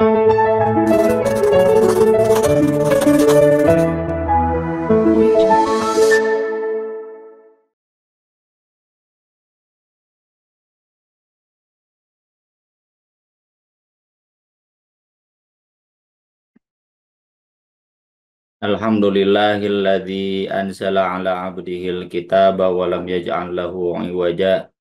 Alhamdulillahilladzi anzala ala abdihil kitaba wa lam yaj'al lahu iwaja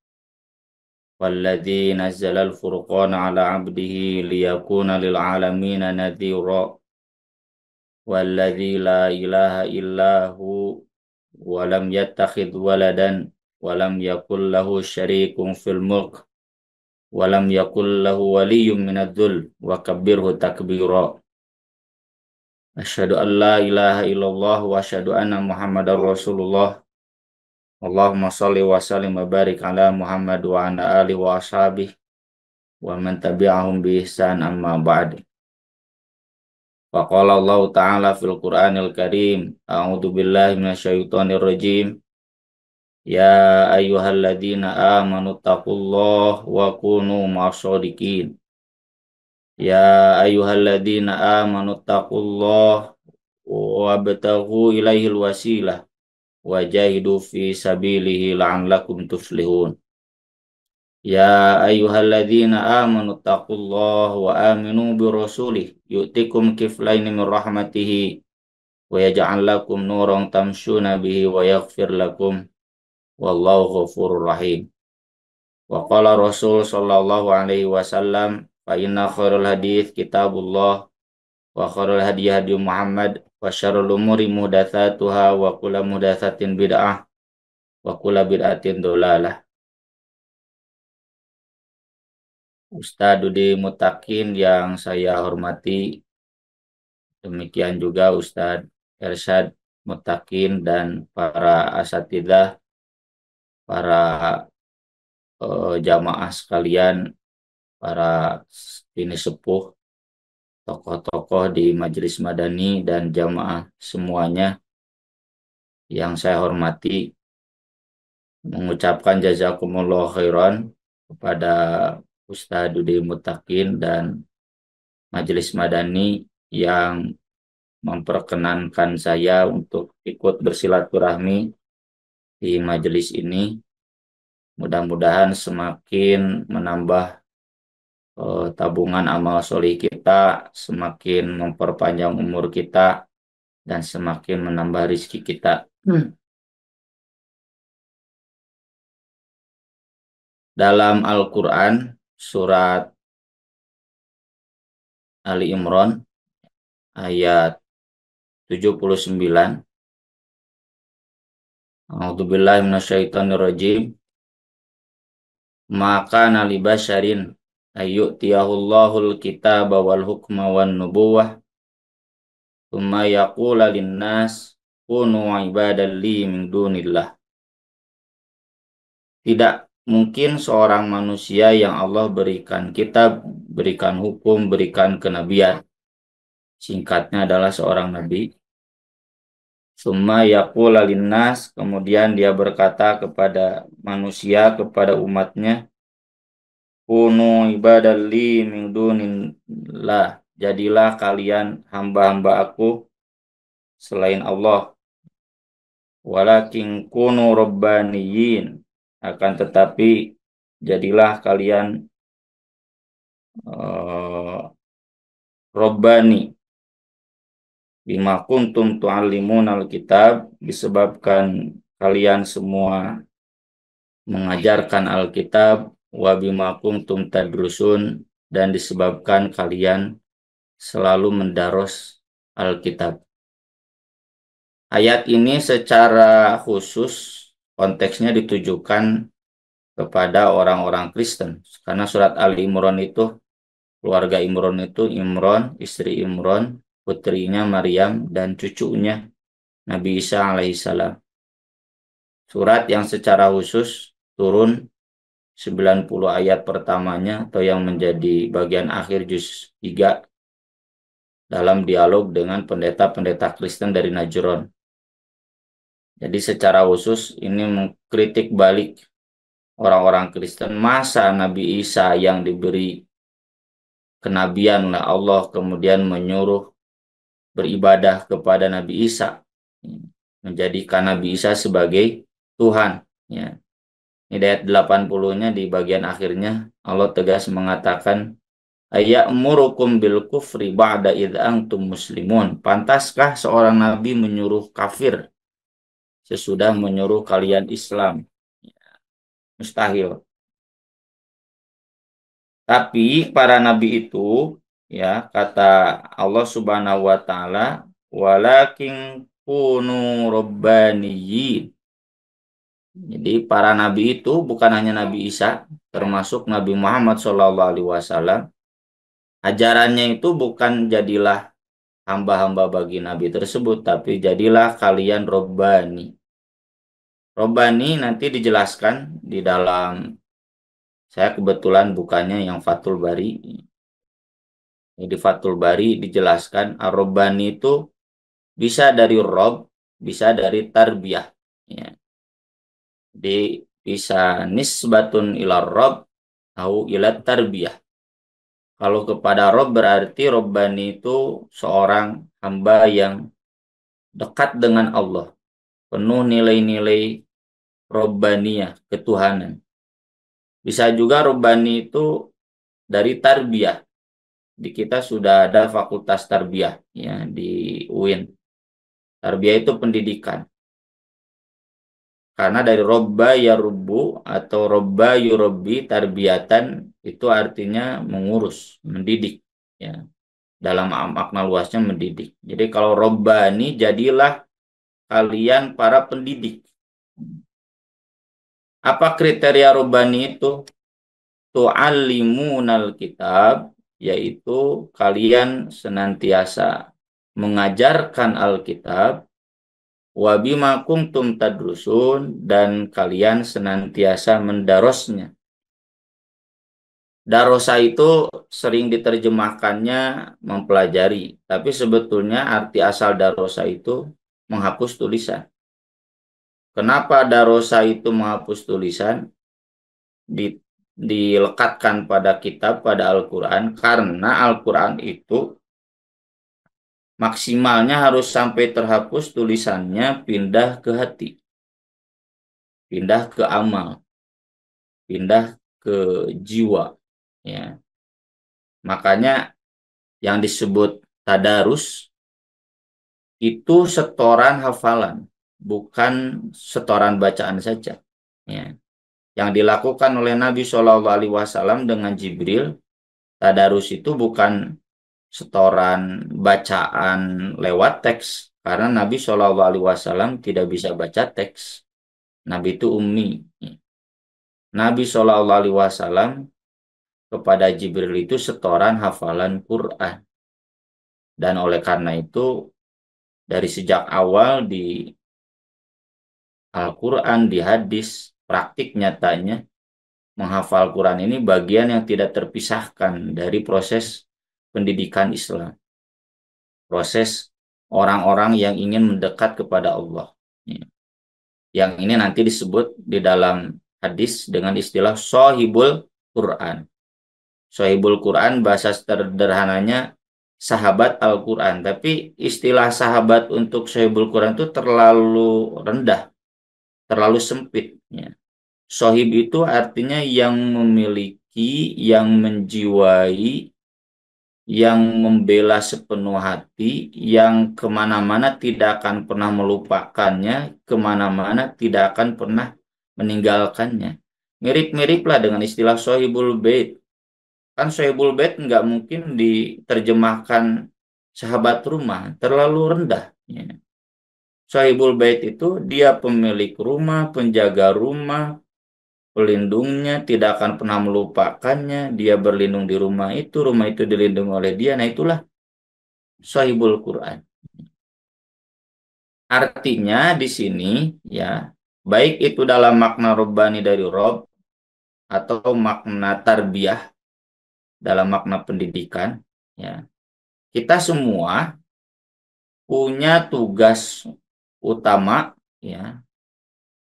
walladzi nazzala al-furqana ala abdihi liyakuna lil alamina nadhira walladzi la ilaha illa hu wa lam yattakhidh waladan wa lam yakul lahu syarikun fil mulk wa lam yakul lahu waliyyun minadh-dhul wa kabbirhu takbira. Asyhadu an la ilaha illallah wa asyhadu anna Muhammadar Rasulullah. Allahumma shalli wa sallim wa barik ala Muhammad wa ala alihi wa ashabihi wa man tabi'ahum bi ihsan amma ba'd. Wa qala Allah ta'ala fil Qur'anil Karim, a'udzu billahi minasyaitonir rajim. Ya ayyuhalladzina amanu taqullaha wa kunu ma'as-shadiqin. Ya ayyuhalladzina amanu taqullaha wabtaghu ilaihil wasilah wajahidu fi sabilihi la'allakum tuflihun. Ya ayyuhalladzina amanu taqullaha wa aminu bi rasulih yu'tikum kiflaini min rahmatihi wa yaj'al lakum nuran tamshuna bihi wa yaghfir lakum wallahu ghafurur rahim. Wa qala Rasul sallallahu alaihi wasallam, fa inna khairul hadits kitabullah wa khairul hadi hadi Muhammad wa syarrul umuri muhdatsatuha wa kullu muhdatsatin bid'ah wa kullu bid'atin dhalalah. Ustadz Dudi Mutakin yang saya hormati, demikian juga Ustadz Ersyad Mutakin dan para asatidzah, para jamaah sekalian, para bini sepuh, tokoh-tokoh di Majelis Madani dan jamaah semuanya yang saya hormati, mengucapkan jazakumullah khairan kepada Ustadz Dudi Mutakin dan Majelis Madani yang memperkenankan saya untuk ikut bersilaturahmi di majelis ini. Mudah-mudahan semakin menambah tabungan amal solih kita, semakin memperpanjang umur kita, dan semakin menambah rezeki kita. Dalam Al-Quran, surat Ali Imran, ayat 79, A'udzubillahi minasyaitonirrajim. Maka nali basyarin ayyutiyahul kitaba wal hukma wan nubuwah thumma yaqula linnas kunu ibadan li min dunillah. Tidak mungkin seorang manusia yang Allah berikan kitab, berikan hukum, berikan kenabian, singkatnya adalah seorang nabi. Thumma yaqula linnas, kemudian dia berkata kepada manusia, kepada umatnya, kunu ibadan li min dunillah, jadilah kalian hamba-hamba aku selain Allah. Walakin kunu rabbaniyin, akan tetapi jadilah kalian Rabbani, bima kuntum tu'allimunal kitab, disebabkan kalian semua mengajarkan Alkitab, wa bima kuntum tadrusun, dan disebabkan kalian selalu mendaros Alkitab. Ayat ini secara khusus konteksnya ditujukan kepada orang-orang Kristen, karena surat Ali Imran itu, keluarga Imran itu Imran, istri Imran, putrinya Maryam, dan cucunya Nabi Isa alaihissalam. Surat yang secara khusus turun 90 ayat pertamanya, atau yang menjadi bagian akhir juz 3, dalam dialog dengan pendeta-pendeta Kristen dari Najran. Jadi secara khusus ini mengkritik balik orang-orang Kristen. Masa Nabi Isa yang diberi kenabian lah Allah kemudian menyuruh beribadah kepada Nabi Isa, menjadikan Nabi Isa sebagai Tuhan. Ya. Ini ayat 80-nya di bagian akhirnya Allah tegas mengatakan ayamurukum bil kufri ba'da idh antum muslimun. Pantaskah seorang nabi menyuruh kafir sesudah menyuruh kalian Islam? Mustahil. Tapi para nabi itu, ya, kata Allah Subhanahu wa taala, walakin kunu rabbaniyin. Jadi para nabi itu bukan hanya Nabi Isa, termasuk Nabi Muhammad SAW. Ajarannya itu bukan jadilah hamba-hamba bagi nabi tersebut, tapi jadilah kalian robbani. Robbani nanti dijelaskan di dalam, saya kebetulan bukannya yang Fathul Bari. Di Fathul Bari dijelaskan ar-robbani itu bisa dari rob, bisa dari tarbiyah. Ya. Bisa nisbatun ila rob atau ila tarbiyah. Kalau kepada rob berarti robbani itu seorang hamba yang dekat dengan Allah, penuh nilai-nilai robbaniyah, ketuhanan. Bisa juga robbani itu dari tarbiyah. Di kita sudah ada fakultas tarbiyah ya di UIN. Tarbiyah itu pendidikan. Karena dari robba yarubbu atau robba yurabbi tarbiyatan itu artinya mengurus, mendidik ya. Dalam makna luasnya mendidik. Jadi kalau robbani jadilah kalian para pendidik. Apa kriteria robbani itu? Tu'allimunal kitab, yaitu kalian senantiasa mengajarkan Alkitab, wa bima kuntum tadrusun, dan kalian senantiasa mendarosnya. Darosa itu sering diterjemahkannya mempelajari, tapi sebetulnya arti asal darosa itu menghapus tulisan. Kenapa darosa itu menghapus tulisan? Dilekatkan pada kitab, pada Al-Quran, karena Al-Quran itu maksimalnya harus sampai terhapus tulisannya, pindah ke hati, pindah ke amal, pindah ke jiwa. Ya. Makanya yang disebut tadarus itu setoran hafalan, bukan setoran bacaan saja. Ya. Yang dilakukan oleh Nabi Shallallahu Alaihi Wasallam dengan Jibril, tadarus itu bukan setoran bacaan lewat teks, karena Nabi Shallallahu Alaihi Wasallam tidak bisa baca teks. Nabi itu ummi. Nabi Shallallahu Alaihi Wasallam kepada Jibril itu setoran hafalan Quran. Dan oleh karena itu dari sejak awal di Al-Quran, di hadis, praktik nyatanya menghafal Quran ini bagian yang tidak terpisahkan dari proses pendidikan Islam. Proses orang-orang yang ingin mendekat kepada Allah. Yang ini nanti disebut di dalam hadis dengan istilah Shahibul Quran. Shahibul Quran bahasa sederhananya sahabat Al-Quran. Tapi istilah sahabat untuk Shahibul Quran itu terlalu rendah, terlalu sempit. Shahib itu artinya yang memiliki, yang menjiwai, yang membela sepenuh hati, yang kemana-mana tidak akan pernah melupakannya, kemana-mana tidak akan pernah meninggalkannya. Mirip-miriplah dengan istilah Sohibul Bait. Kan Sohibul Bait nggak mungkin diterjemahkan sahabat rumah, terlalu rendah. Sohibul Bait itu dia pemilik rumah, penjaga rumah, pelindungnya, tidak akan pernah melupakannya, dia berlindung di rumah itu dilindungi oleh dia. Nah itulah Shahibul Quran. Artinya di sini ya, baik itu dalam makna robbani dari rob atau makna tarbiyah dalam makna pendidikan, ya, kita semua punya tugas utama, ya.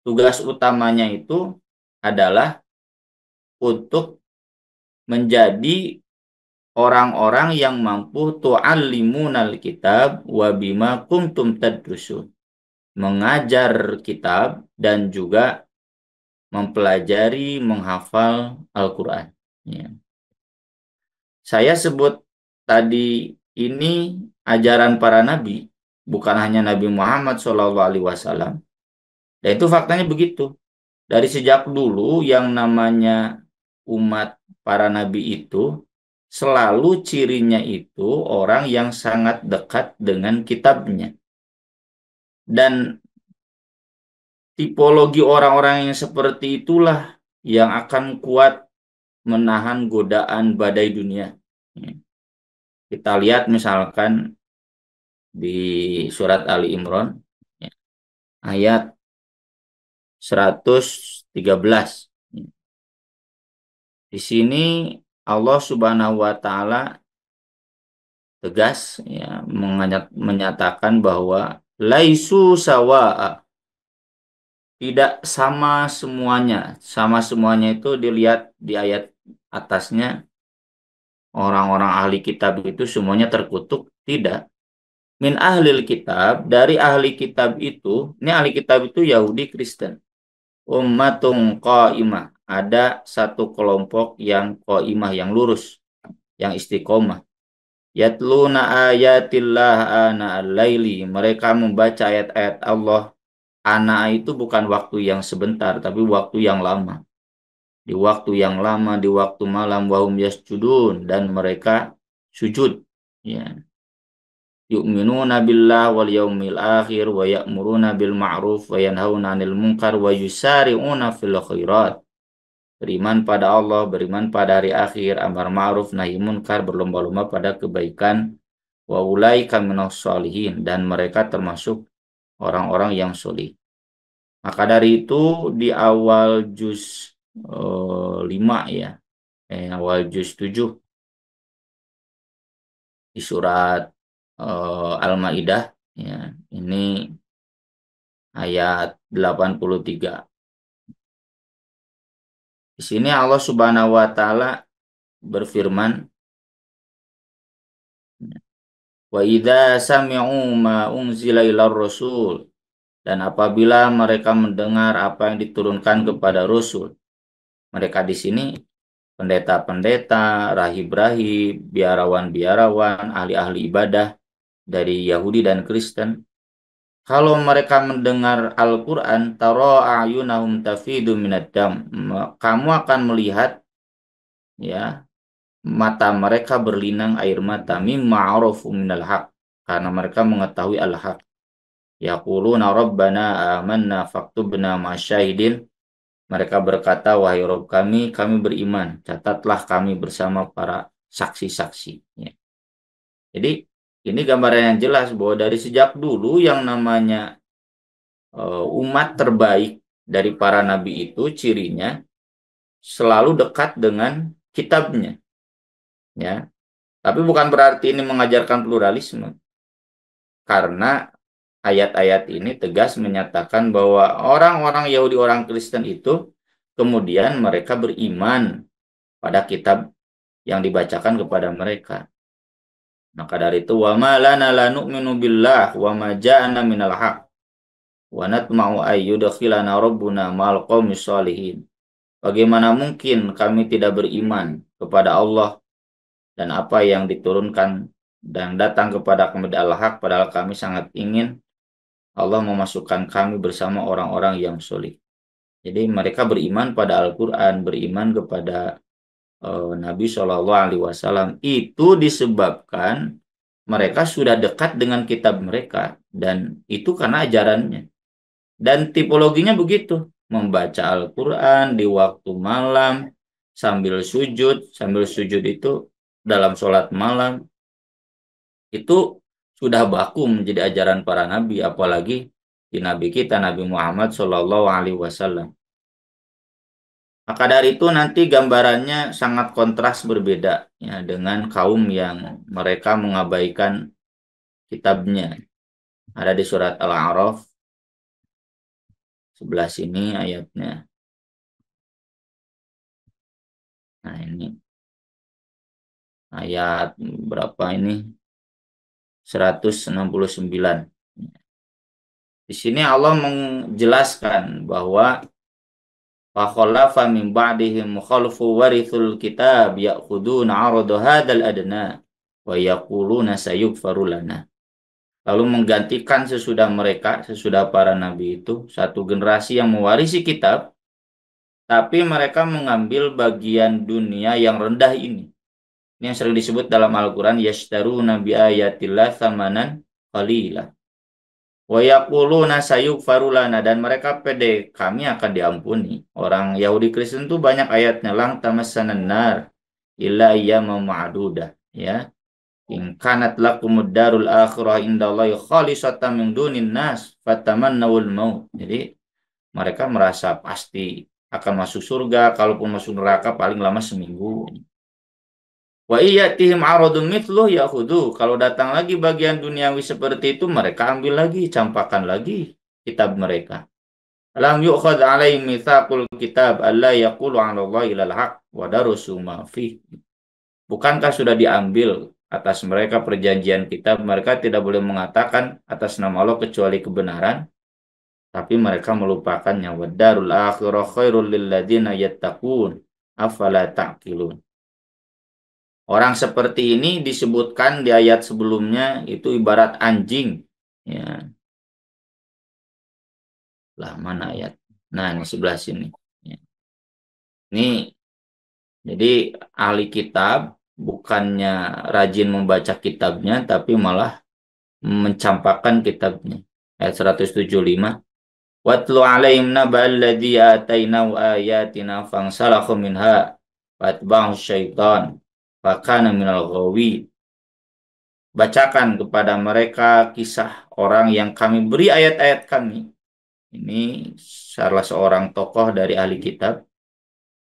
Tugas utamanya itu adalah untuk menjadi orang-orang yang mampu tu'allimunal kitab wa bima kuntum tadrusun, mengajar kitab dan juga mempelajari menghafal Al-Quran. Ya. Saya sebut tadi ini ajaran para nabi, bukan hanya Nabi Muhammad SAW. Dan itu faktanya begitu. Dari sejak dulu yang namanya umat para nabi itu selalu cirinya itu orang yang sangat dekat dengan kitabnya. Dan tipologi orang-orang yang seperti itulah yang akan kuat menahan godaan badai dunia. Kita lihat misalkan di surat Ali Imran ya, ayat 113. Di sini Allah Subhanahu wa taala tegas ya menyatakan bahwa laisu sawa'a, tidak sama semuanya. Sama semuanya itu dilihat di ayat atasnya, orang-orang ahli kitab itu semuanya terkutuk, tidak. Min ahlil kitab, dari ahli kitab itu, ini ahli kitab itu Yahudi Kristen. Ummatun qaimah, ada satu kelompok yang qaimah, yang lurus, yang istiqomah. Yatluna ayatillah ana al-laili, mereka membaca ayat-ayat Allah. Ana itu bukan waktu yang sebentar, tapi waktu yang lama. Di waktu yang lama, di waktu malam, wahum yasjudun, dan mereka sujud. Ya. Yu'minuna billah wal yaumil akhir wa ya'muruna bil ma'ruf wa yanhauna 'anil munkar wa yusari'una fil khairat. Beriman pada Allah, beriman pada hari akhir, amar ma'ruf nahi munkar, berlomba-lomba pada kebaikan. Wa ulaika minas sholihin, dan mereka termasuk orang-orang yang solih. Maka dari itu di awal juz 5 ya, awal juz 7 di surat Al-Maidah ya, ini ayat 83. Di sini Allah Subhanahu wa taala berfirman, wa idza sami'u ma unzila ilar rasul, dan apabila mereka mendengar apa yang diturunkan kepada rasul. Mereka di sini pendeta-pendeta, rahib-rahib, biarawan-biarawan, ahli-ahli ibadah dari Yahudi dan Kristen. Kalau mereka mendengar Al-Quran, taro ayunahum tafidu minad dam, kamu akan melihat ya mata mereka berlinang air mata, mimma arafu minal haq, karena mereka mengetahui al-haq. Yaquluna rabbana amanna faktubna masyahidin, mereka berkata, wahai Rabb kami beriman, catatlah kami bersama para saksi-saksi. Ya. Jadi ini gambaran yang jelas bahwa dari sejak dulu yang namanya umat terbaik dari para nabi itu cirinya selalu dekat dengan kitabnya. Ya. Tapi bukan berarti ini mengajarkan pluralisme. Karena ayat-ayat ini tegas menyatakan bahwa orang-orang Yahudi, orang Kristen itu kemudian mereka beriman pada kitab yang dibacakan kepada mereka. Maka dari itu, wa ma lana la nu'minu billah wa ma ja'ana minal haq wa natma'u ayyudkhilana rabbuna ma'al qaumis sholihin. Bagaimana mungkin kami tidak beriman kepada Allah dan apa yang diturunkan dan datang kepada kami al-haq, padahal kami sangat ingin Allah memasukkan kami bersama orang-orang yang solih. Jadi mereka beriman pada Al-Quran, beriman kepada Nabi Shallallahu Alaihi Wasallam, itu disebabkan mereka sudah dekat dengan kitab mereka, dan itu karena ajarannya. Dan tipologinya begitu, membaca Al-Quran di waktu malam sambil sujud itu dalam sholat malam, itu sudah baku menjadi ajaran para nabi, apalagi di nabi kita Nabi Muhammad Shallallahu Alaihi Wasallam. Maka dari itu nanti gambarannya sangat kontras berbeda ya dengan kaum yang mereka mengabaikan kitabnya. Ada di surat Al-A'raf 11 ini ayatnya. Nah ini. ayat berapa ini? 169. Di sini Allah menjelaskan bahwa fakhalafa min ba'dihim khalfu warithul kitab ya'khuduna 'arada hadzal adna wa yaquluna sayughfaru lana. Lalu menggantikan sesudah mereka, sesudah para nabi itu, satu generasi yang mewarisi kitab, tapi mereka mengambil bagian dunia yang rendah ini. Ini yang sering disebut dalam Al-Quran, yashtaruna bi ayatillah thamanan qalila. Wa yaquluna sayughfaru lana, dan mereka pede kami akan diampuni. Orang Yahudi Kristen itu banyak ayatnya, lang tamassanan nar illa ayyaman ma'dudah, ya. In kanat lakumud darul akhirah indallahi khalisatan min dunin nas fatamannawul maut. Jadi mereka merasa pasti akan masuk surga, kalaupun masuk neraka paling lama seminggu. Wa iyatihim aradun mithluh yahudu. Kalau datang lagi bagian duniawi seperti itu, mereka ambil lagi, campakkan lagi kitab mereka. Alam yu'khad alaihim mitsaqul kitab alla yaqulu 'ala Allahi ilal haq wa darusu ma fi. Bukankah sudah diambil atas mereka perjanjian kitab, mereka tidak boleh mengatakan atas nama Allah kecuali kebenaran, tapi mereka melupakannya. Wa darul akhirah khairul lil ladzina yattaqun afala ta'qilun. Orang seperti ini disebutkan di ayat sebelumnya itu ibarat anjing. Ya, lah mana ayat? Nah, ini sebelah sini. Ya. Ini jadi ahli kitab bukannya rajin membaca kitabnya, tapi malah mencampakkan kitabnya. Ayat 175. Watlu alaihim naba'al ladzi atainahu ayatina fangsalakhu minha fatba'ahu syaitan fakana minal ghawi. Bacakan kepada mereka kisah orang yang kami beri ayat-ayat kami. Ini salah seorang tokoh dari ahli kitab.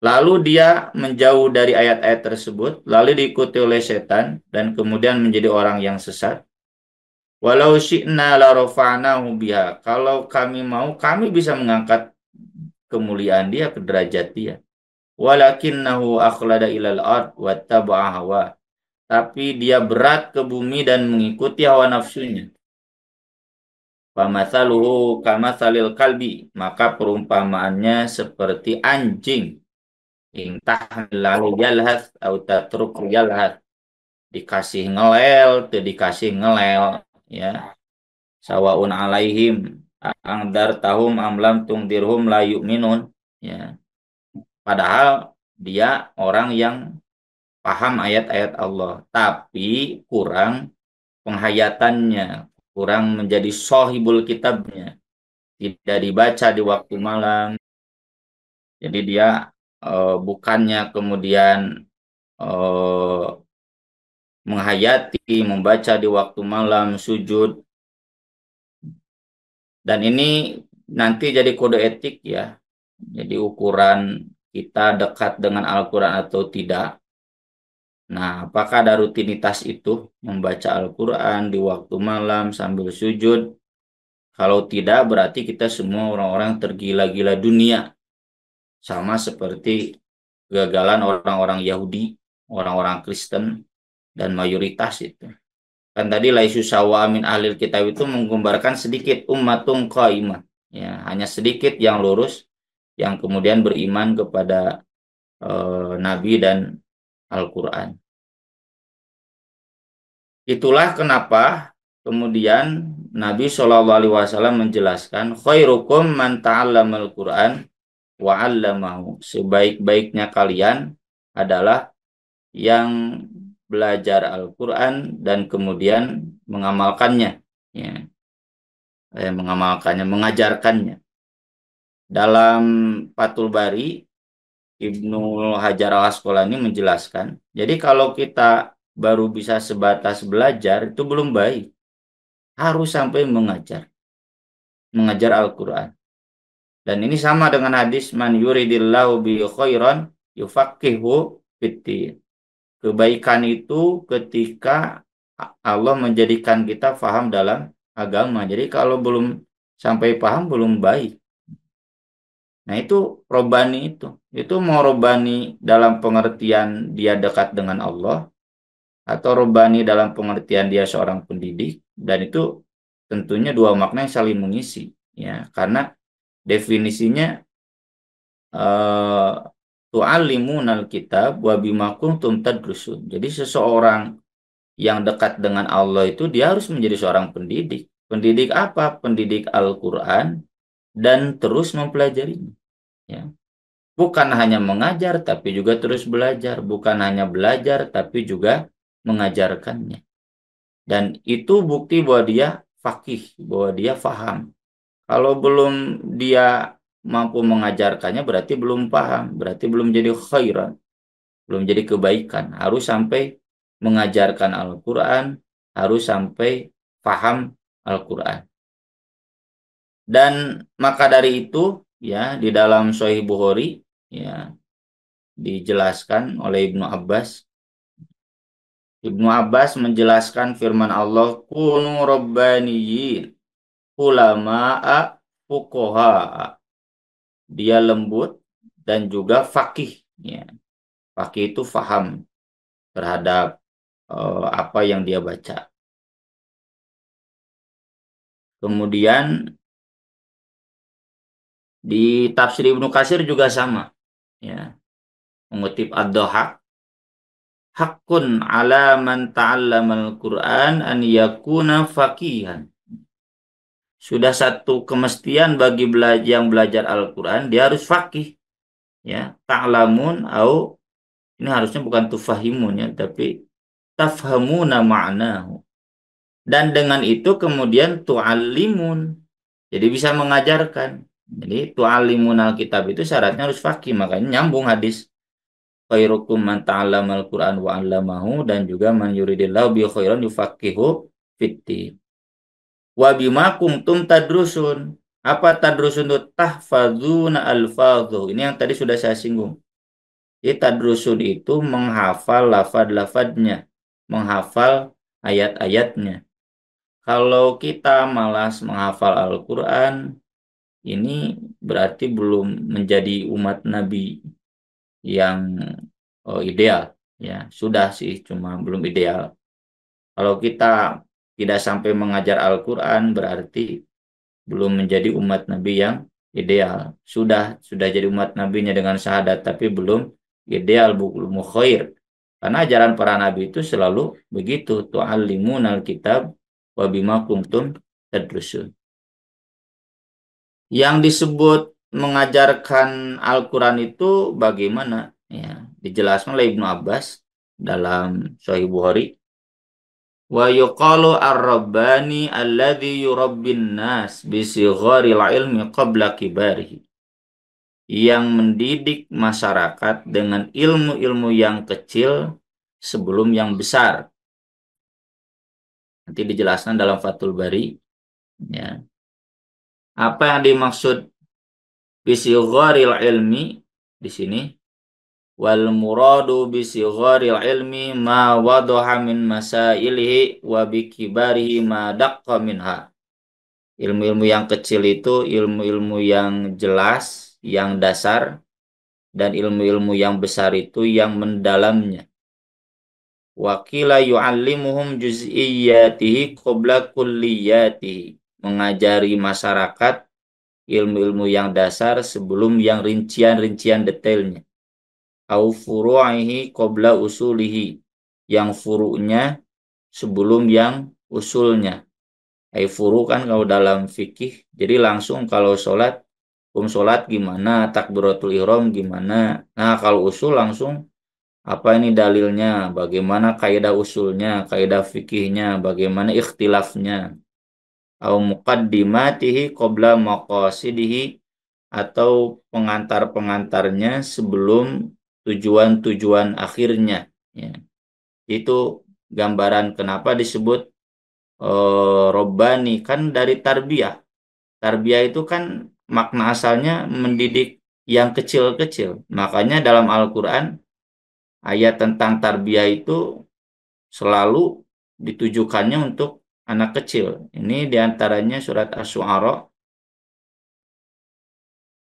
Lalu dia menjauh dari ayat-ayat tersebut, lalu diikuti oleh setan, dan kemudian menjadi orang yang sesat. Walau syi'na la rafa'nahu biha. Kalau kami mau, kami bisa mengangkat kemuliaan dia ke derajat dia. Walakinnahu akhlada ilal ard wattaba'a hawa. Tapi dia berat ke bumi dan mengikuti hawa nafsunya. Famathaluhu kamathalil kalbi, maka perumpamaannya seperti anjing. Intah lalu yalhath atau tatruk yalhath, dikasih ngelel, tuh dikasih ngelel, ya. Sawaun alaihim angdar tahum amlam tungdirhum la yu'minun, ya. Padahal dia orang yang paham ayat-ayat Allah, tapi kurang penghayatannya, kurang menjadi sohibul kitabnya, tidak dibaca di waktu malam. Jadi dia bukannya kemudian menghayati, membaca di waktu malam, sujud. Dan ini nanti jadi kode etik ya. Jadi ukuran kita dekat dengan Al-Quran atau tidak. Nah, apakah ada rutinitas itu membaca Al-Quran di waktu malam sambil sujud? Kalau tidak, berarti kita semua orang-orang tergila-gila dunia. Sama seperti kegagalan orang-orang Yahudi, orang-orang Kristen, dan mayoritas itu. Kan tadi laisu sawa min ahlil kitab itu menggambarkan sedikit ummatun qaimah. Ya, hanya sedikit yang lurus, yang kemudian beriman kepada Nabi dan Al-Quran. Itulah kenapa kemudian Nabi SAW menjelaskan khairukum man ta'allamal Quran wa 'allamahu. Sebaik-baiknya kalian adalah yang belajar Al-Quran dan kemudian mengamalkannya, ya. Mengamalkannya, mengajarkannya. Dalam Fathul Bari, Ibnu Hajar Al-Asqalani menjelaskan, jadi kalau kita baru bisa sebatas belajar itu belum baik, harus sampai mengajar Al-Quran. Dan ini sama dengan hadis man yuridillahu bi khairan yufaqihu fiddin. Kebaikan itu ketika Allah menjadikan kita paham dalam agama. Jadi kalau belum sampai paham belum baik. Nah itu robani itu. Itu mau robani dalam pengertian dia dekat dengan Allah atau Rabbani dalam pengertian dia seorang pendidik, dan itu tentunya dua makna yang saling mengisi, ya, karena definisinya tu'allimunal kitab wa bima kuntum tadrusun. Jadi seseorang yang dekat dengan Allah itu dia harus menjadi seorang pendidik. Pendidik apa? Pendidik Al-Qur'an dan terus mempelajarinya, ya. Bukan hanya mengajar tapi juga terus belajar, bukan hanya belajar tapi juga mengajarkannya. Dan itu bukti bahwa dia faqih, bahwa dia faham. Kalau belum dia mampu mengajarkannya berarti belum paham, berarti belum jadi khairan, belum jadi kebaikan. Harus sampai mengajarkan Al-Quran, harus sampai paham Al-Quran. Dan maka dari itu, ya, di dalam Sahih Bukhari, ya, dijelaskan oleh Ibnu Abbas. Ibnu Abbas menjelaskan firman Allah, kunu rabbaniyin, ulama'a fuqaha. Dia lembut dan juga fakih, ya. Fakih itu faham terhadap apa yang dia baca. Kemudian di tafsir Ibnu Katsir juga sama, ya. Mengutip Ad-Dhahhak, hakun ala man ta'allamal Qur'an an yakuna faqihan. Sudah satu kemestian bagi yang belajar Al-Quran, dia harus faqih, ya. Ta'lamun au, ini harusnya bukan tufahimun, ya, tapi tafhamuna ma'nahu. Dan dengan itu kemudian tu'allimun. Jadi bisa mengajarkan. Jadi tu'allimun alkitab itu syaratnya harus faqih. Makanya nyambung hadis. Khairukum man ta'allamal Qur'an wa 'allamahu, dan juga man yuridillahu bi khairan yufaqihu fiddin. Wa bima kuntum tadrusun. Apa tadrusun itu? Tahfadzuna alfadhu. Ini yang tadi sudah saya singgung. Jadi tadrusun itu menghafal lafad-lafadnya, menghafal ayat-ayatnya. Kalau kita malas menghafal Al-Quran, ini berarti belum menjadi umat Nabi yang ideal. Ya, sudah sih, cuma belum ideal. Kalau kita tidak sampai mengajar Al-Quran, berarti belum menjadi umat Nabi yang ideal. Sudah jadi umat Nabinya dengan syahadat, tapi belum ideal, belum khair. Karena ajaran para Nabi itu selalu begitu. Tu'allimunal kitab wa bima kuntum tadrusun. Yang disebut mengajarkan Al-Quran itu bagaimana? Ya, dijelaskan oleh Ibnu Abbas dalam Sahih Bukhari. Wa yuqalu ar-rabbani alladhi yurabbin nas bisigharil ilmi qabla kibarihi. Yang mendidik masyarakat dengan ilmu-ilmu yang kecil sebelum yang besar. Nanti dijelaskan dalam Fathul Bari, ya. Apa yang dimaksud bisigharil ilmi di sini? Wal muradu bisigharil ilmi ma wadaha min masailihi wa bikibarihi ma daqqa minha. Ilmu-ilmu yang kecil itu ilmu-ilmu yang jelas, yang dasar, dan ilmu-ilmu yang besar itu yang mendalamnya. Wa qila yu'allimuhum juz'iyyatihi qabla kulliyatihi. Mengajari masyarakat ilmu-ilmu yang dasar sebelum yang rincian-rincian detailnya. Au furu'ihi qabla usulihi. Yang furu'nya sebelum yang usulnya. Furu kan kalau dalam fikih, jadi langsung kalau sholat, sholat gimana, takbiratul ihram gimana. Nah kalau usul langsung, apa ini dalilnya, bagaimana kaidah usulnya, kaidah fikihnya, bagaimana ikhtilafnya. Au muqaddimatihi qabla maqasidihi, atau pengantar-pengantarnya sebelum tujuan-tujuan akhirnya, ya. Itu gambaran kenapa disebut Robbani, kan dari tarbiyah. Tarbiyah itu kan makna asalnya mendidik yang kecil-kecil. Makanya dalam Al-Quran ayat tentang tarbiyah itu selalu ditujukannya untuk anak kecil. Ini diantaranya surat Asy-Syu'ara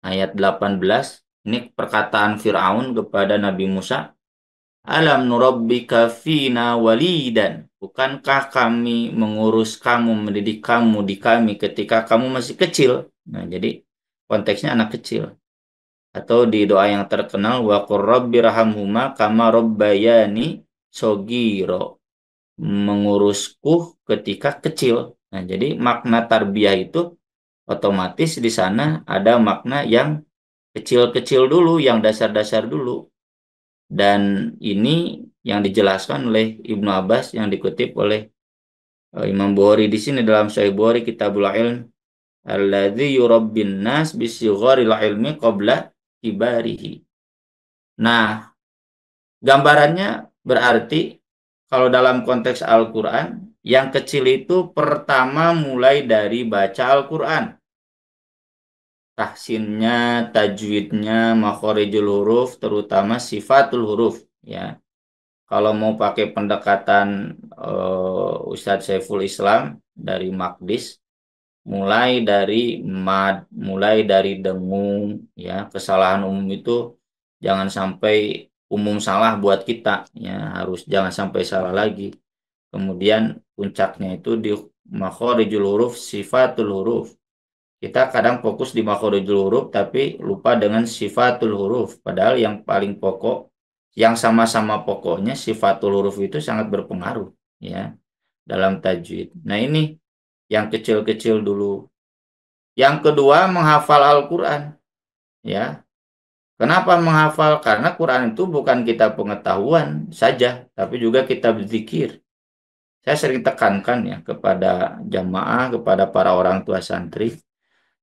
ayat 18. Ini perkataan Fir'aun kepada Nabi Musa. Alam nurabbika fina walidan. Bukankah kami mengurus kamu, mendidik kamu di kami ketika kamu masih kecil? Nah, jadi konteksnya anak kecil. Atau di doa yang terkenal, wa qur rabbi rahamhuma kama rabbayani sogiro. Mengurusku ketika kecil. Nah, jadi makna tarbiyah itu otomatis di sana ada makna yang kecil-kecil dulu, yang dasar-dasar dulu. Dan ini yang dijelaskan oleh Ibnu Abbas yang dikutip oleh Imam Bukhari di sini dalam Sahih Bukhari Kitabul Ilm, alladzi yurabbin nas bisigharil ilmi qabla kibarihi. Nah, gambarannya berarti kalau dalam konteks Al-Quran, yang kecil itu pertama mulai dari baca Al-Quran. Tahsinnya, tajwidnya, makhorijul huruf, terutama sifatul huruf. Ya, kalau mau pakai pendekatan Ustadz Saiful Islam dari Maqdis, mulai dari mad, mulai dari dengung, ya, kesalahan umum itu jangan sampai umum salah buat kita, ya, harus jangan sampai salah lagi. Kemudian puncaknya itu di makhorijul huruf, sifatul huruf. Kita kadang fokus di makhorijul huruf tapi lupa dengan sifatul huruf. Padahal yang paling pokok, yang sama-sama pokoknya sifatul huruf itu sangat berpengaruh, ya, dalam tajwid. Nah, ini yang kecil-kecil dulu. Yang kedua, menghafal Al-Quran. Ya, kenapa menghafal? Karena Quran itu bukan kita pengetahuan saja, tapi juga kita berzikir. Saya sering tekankan ya kepada jamaah, kepada para orang tua santri.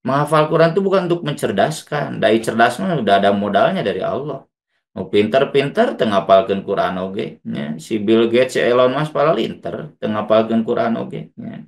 Menghafal Quran itu bukan untuk mencerdaskan. Dai cerdas mah udah ada modalnya dari Allah. Mau pinter-pinter tenggapalkeun Quran oge. Ya. Si Bill Gates, si Elon Musk pada linter tenggapalkeun Quran oge. Ya.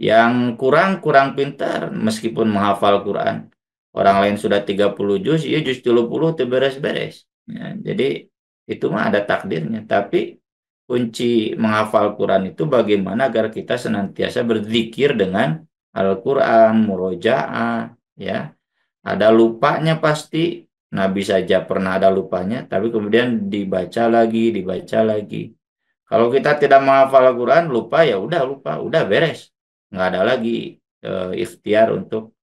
Yang kurang pintar meskipun menghafal Quran. Orang lain sudah 30 juz, ya juz 30 itu beres-beres. Ya, jadi itu mah ada takdirnya. Tapi kunci menghafal Quran itu bagaimana agar kita senantiasa berzikir dengan Al-Quran, murojaah, ya. Ada lupanya pasti, Nabi saja pernah ada lupanya, tapi kemudian dibaca lagi. Kalau kita tidak menghafal Al-Quran, lupa ya lupa, udah beres. Nggak ada lagi ikhtiar untuk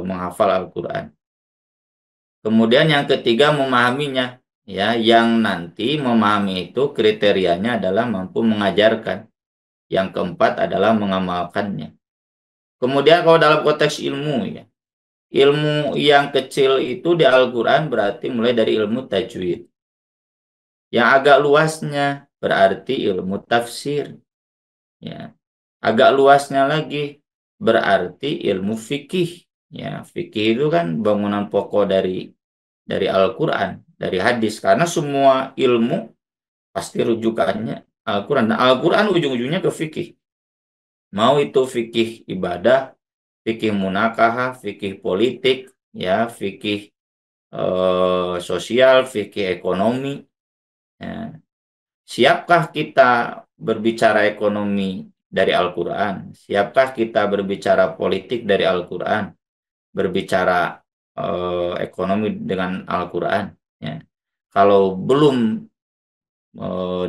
menghafal Al-Quran. Kemudian yang ketiga memahaminya, ya, yang nanti memahami itu kriterianya adalah mampu mengajarkan. Yang keempat adalah mengamalkannya. Kemudian kalau dalam konteks ilmu, ya, ilmu yang kecil itu di Al-Quran berarti mulai dari ilmu tajwid. Yang agak luasnya berarti ilmu tafsir. Ya. Agak luasnya lagi berarti ilmu fikih. Ya, fikih itu kan bangunan pokok dari Al-Quran, dari hadis. Karena semua ilmu pasti rujukannya Al-Quran. Nah, Al-Quran ujung-ujungnya ke fikih. Mau itu fikih ibadah, fikih munakahah, fikih politik, ya, fikih sosial, fikih ekonomi. Ya. Siapkah kita berbicara ekonomi dari Al-Quran? Siapkah kita berbicara politik dari Al-Quran? Berbicara ekonomi dengan Al-Quran? Ya. Kalau belum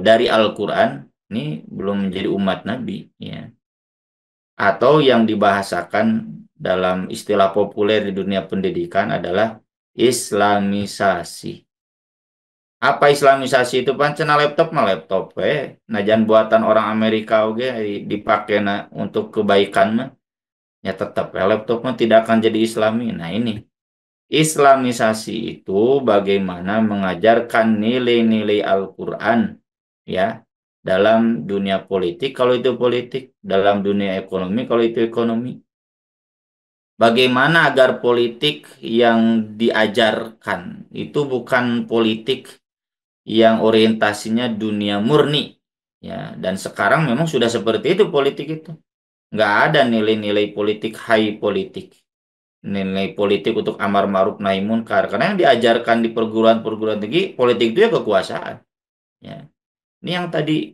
dari Al-Quran, ini belum menjadi umat Nabi. Ya. Atau yang dibahasakan dalam istilah populer di dunia pendidikan adalah Islamisasi. Apa Islamisasi itu pancena laptop mah laptop najan buatan orang Amerika oge dipakai untuk kebaikan mah ya tetap ya laptop mah tidak akan jadi Islami. Nah, ini Islamisasi itu bagaimana mengajarkan nilai-nilai Al-Quran, ya, dalam dunia politik kalau itu politik, dalam dunia ekonomi kalau itu ekonomi. Bagaimana agar politik yang diajarkan itu bukan politik yang orientasinya dunia murni, ya, dan sekarang memang sudah seperti itu politik itu, nggak ada nilai-nilai politik high politik, nilai politik untuk amar ma'ruf nahi munkar, karena yang diajarkan di perguruan-perguruan tinggi politik itu ya kekuasaan, ya. Ini yang tadi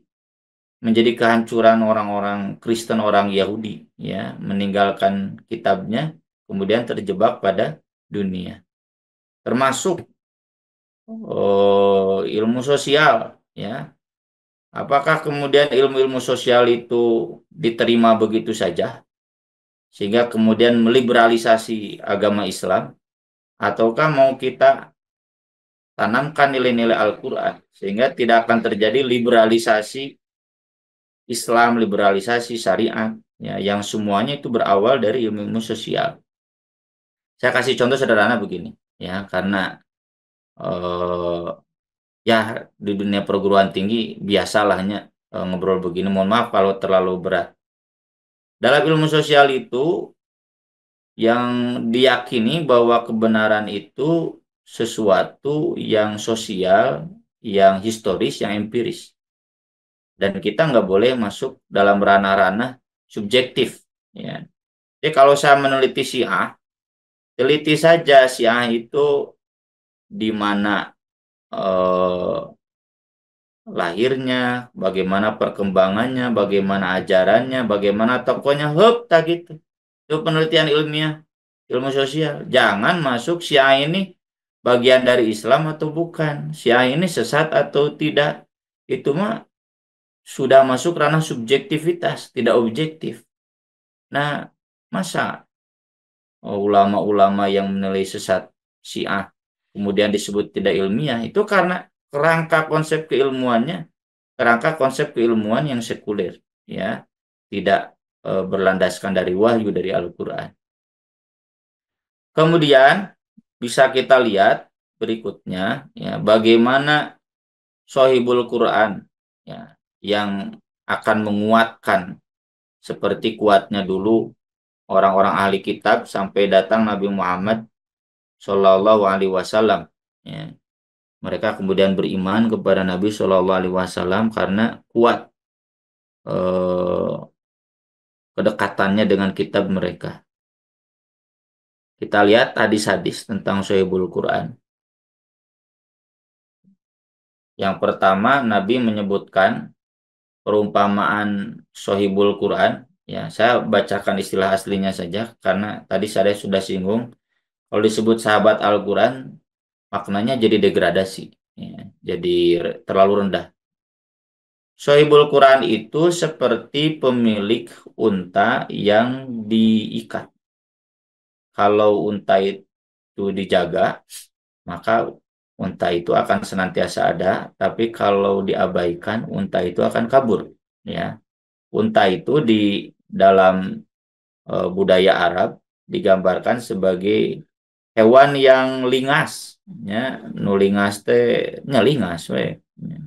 menjadi kehancuran orang-orang Kristen, orang Yahudi, ya, meninggalkan kitabnya kemudian terjebak pada dunia, termasuk ilmu sosial, ya. Apakah kemudian ilmu-ilmu sosial itu diterima begitu saja, sehingga kemudian meliberalisasi agama Islam, ataukah mau kita tanamkan nilai-nilai Al-Quran, sehingga tidak akan terjadi liberalisasi Islam, liberalisasi syariat, ya, yang semuanya itu berawal dari ilmu-ilmu sosial. Saya kasih contoh sederhana begini, ya, karena eh, ya di dunia perguruan tinggi biasalahnya ngobrol begini. Mohon maaf kalau terlalu berat. Dalam ilmu sosial itu yang diyakini bahwa kebenaran itu sesuatu yang sosial, yang historis, yang empiris. Dan kita nggak boleh masuk dalam ranah-ranah subjektif. Ya. Jadi kalau saya meneliti Syiah, teliti saja Syiah itu di mana eh, lahirnya, bagaimana perkembangannya, bagaimana ajarannya, bagaimana tokohnya, hup, tak gitu. Itu penelitian ilmiah, ilmu sosial. Jangan masuk Syiah ini bagian dari Islam atau bukan. Syiah ini sesat atau tidak. Itu mah sudah masuk ranah subjektivitas, tidak objektif. Nah, masa ulama-ulama yang menilai sesat Syiah kemudian disebut tidak ilmiah, itu karena kerangka konsep keilmuannya, kerangka konsep keilmuan yang sekuler, ya, tidak berlandaskan dari wahyu dari Al-Quran. Kemudian bisa kita lihat berikutnya, ya, bagaimana Sohibul Quran, ya, yang akan menguatkan seperti kuatnya dulu orang-orang ahli kitab sampai datang Nabi Muhammad Shallallahu Alaihi Wasallam. Ya. Mereka kemudian beriman kepada Nabi Shallallahu Alaihi Wasallam karena kuat eh, kedekatannya dengan kitab mereka. Kita lihat hadis-hadis tentang Sohibul Quran. Yang pertama, Nabi menyebutkan perumpamaan Sohibul Quran. Ya, saya bacakan istilah aslinya saja karena tadi saya sudah singgung. Kalau disebut sahabat Al-Quran, maknanya jadi degradasi, ya, jadi terlalu rendah. Sohibul Quran itu seperti pemilik unta yang diikat. Kalau unta itu dijaga, maka unta itu akan senantiasa ada, tapi kalau diabaikan, unta itu akan kabur. Ya, unta itu di dalam budaya Arab digambarkan sebagai hewan yang lingas, ya, nu lingas teh nyelingas we. Ya.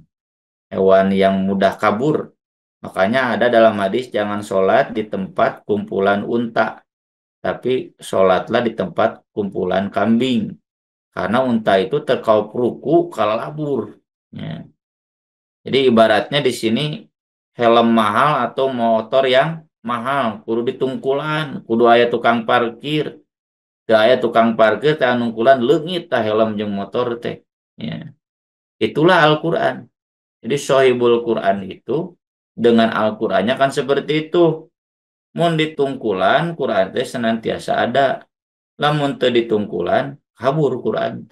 Hewan yang mudah kabur. Makanya ada dalam hadis jangan sholat di tempat kumpulan unta, tapi sholatlah di tempat kumpulan kambing. Karena unta itu terkaup ruku kalabur. Ya. Jadi ibaratnya di sini helm mahal atau motor yang mahal, kudu ditungkulan, kudu aya tukang parkir, teu aya tukang parkir teh nungkulan leungit tah helm jeung motor teh. Ya. Itulah Al-Qur'an. Jadi Sohibul Quran itu dengan Al-Qur'annya kan seperti itu. Mun ditungkulan Quran teh senantiasa ada. Lamun teu ditungkulan kabur Quran.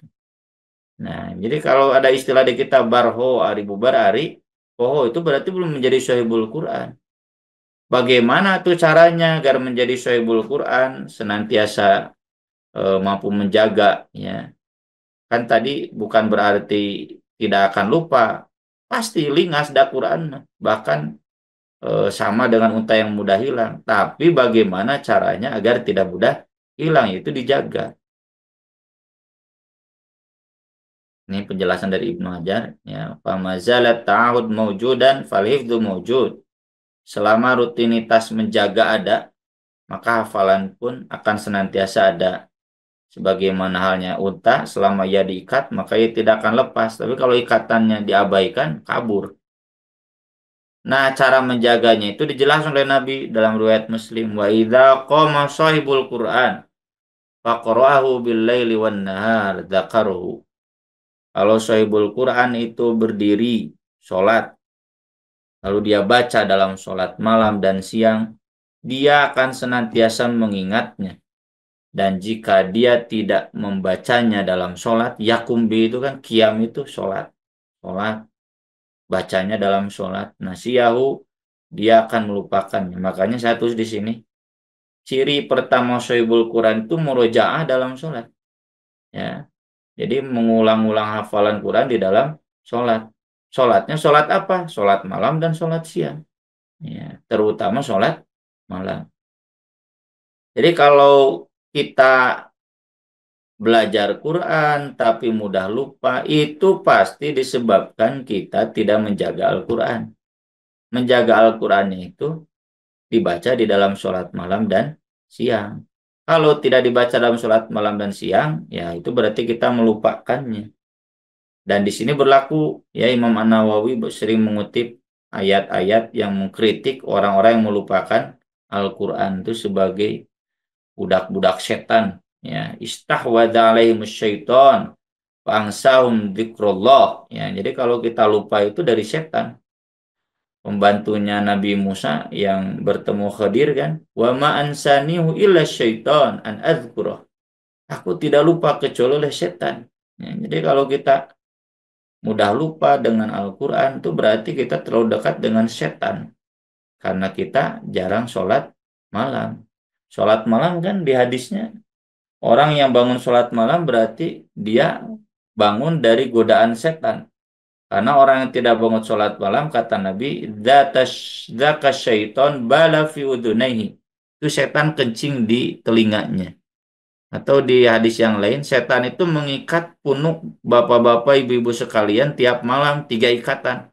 Nah, jadi kalau ada istilah di kitab barho ari bubar ari, oh itu berarti belum menjadi Sohibul Quran. Bagaimana tuh caranya agar menjadi Sohibul Quran senantiasa mampu menjaga, ya. Kan tadi bukan berarti tidak akan lupa. Pasti lingas da Quran, bahkan sama dengan unta yang mudah hilang. Tapi bagaimana caranya agar tidak mudah hilang, itu dijaga. Ini penjelasan dari Ibnu Hajar, ya. Famazalat ta'ahud maujudan falhifdu maujud. Selama rutinitas menjaga ada, maka hafalan pun akan senantiasa ada. Sebagaimana halnya unta, selama ia diikat, maka ia tidak akan lepas. Tapi kalau ikatannya diabaikan, kabur. Nah, cara menjaganya itu dijelaskan oleh Nabi dalam riwayat Muslim. Wa idza qama sahibul Qur'an faqra'ahu bil-laili wan-nahar dzakarahu. Kalau sahibul Quran itu berdiri sholat, lalu dia baca dalam sholat malam dan siang, dia akan senantiasa mengingatnya. Dan jika dia tidak membacanya dalam sholat, yakumbi itu kan qiyam itu sholat. Sholat, bacanya dalam sholat. Nasiyahu, dia akan melupakannya. Makanya saya tulis di sini, ciri pertama sohibul Quran itu murojaah dalam sholat. Ya, jadi mengulang-ulang hafalan Quran di dalam sholat. Sholatnya sholat apa? Sholat malam dan sholat siang. Ya, terutama sholat malam. Jadi kalau kita belajar Quran tapi mudah lupa, itu pasti disebabkan kita tidak menjaga Al-Quran. Menjaga Al-Qurannya itu dibaca di dalam sholat malam dan siang. Kalau tidak dibaca dalam sholat malam dan siang, ya itu berarti kita melupakannya. Dan di sini berlaku, ya Imam An-Nawawi sering mengutip ayat-ayat yang mengkritik orang-orang yang melupakan Al-Quran itu sebagai budak-budak setan. Ya, istahwadza alaihimus syaiton fangsahum dzikrullah. Ya, jadi kalau kita lupa itu dari setan. Pembantunya Nabi Musa yang bertemu Khadir kan, wa ma ansanihu illa syaiton an adzkurah. Aku tidak lupa kecuali oleh setan. Ya, jadi kalau kita mudah lupa dengan Al-Quran itu berarti kita terlalu dekat dengan setan. Karena kita jarang sholat malam. Sholat malam kan di hadisnya, orang yang bangun sholat malam berarti dia bangun dari godaan setan. Karena orang yang tidak bangun sholat malam, kata Nabi, dzaka syaiton bala fi udunaihi. Itu setan kencing di telinganya. Atau di hadis yang lain, setan itu mengikat punuk bapak-bapak, ibu-ibu sekalian tiap malam 3 ikatan.